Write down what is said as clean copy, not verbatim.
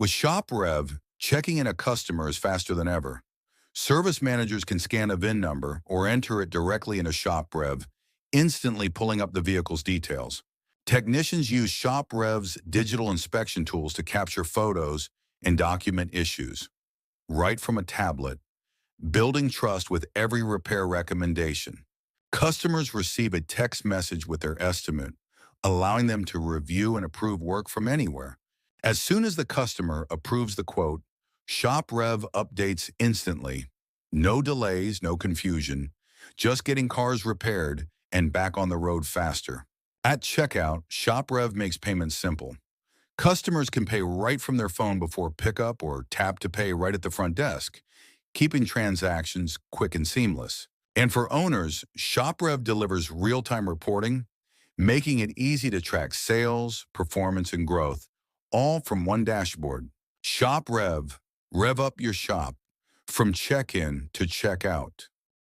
With ShopRev, checking in a customer is faster than ever. Service managers can scan a VIN number or enter it directly into ShopRev, instantly pulling up the vehicle's details. Technicians use ShopRev's digital inspection tools to capture photos and document issues, right from a tablet, building trust with every repair recommendation. Customers receive a text message with their estimate, allowing them to review and approve work from anywhere. As soon as the customer approves the quote, ShopRev updates instantly. No delays, no confusion, just getting cars repaired and back on the road faster. At checkout, ShopRev makes payments simple. Customers can pay right from their phone before pickup or tap to pay right at the front desk, keeping transactions quick and seamless. And for owners, ShopRev delivers real-time reporting, making it easy to track sales, performance, and growth, all from one dashboard. ShopRev, rev up your shop, from check-in to check-out.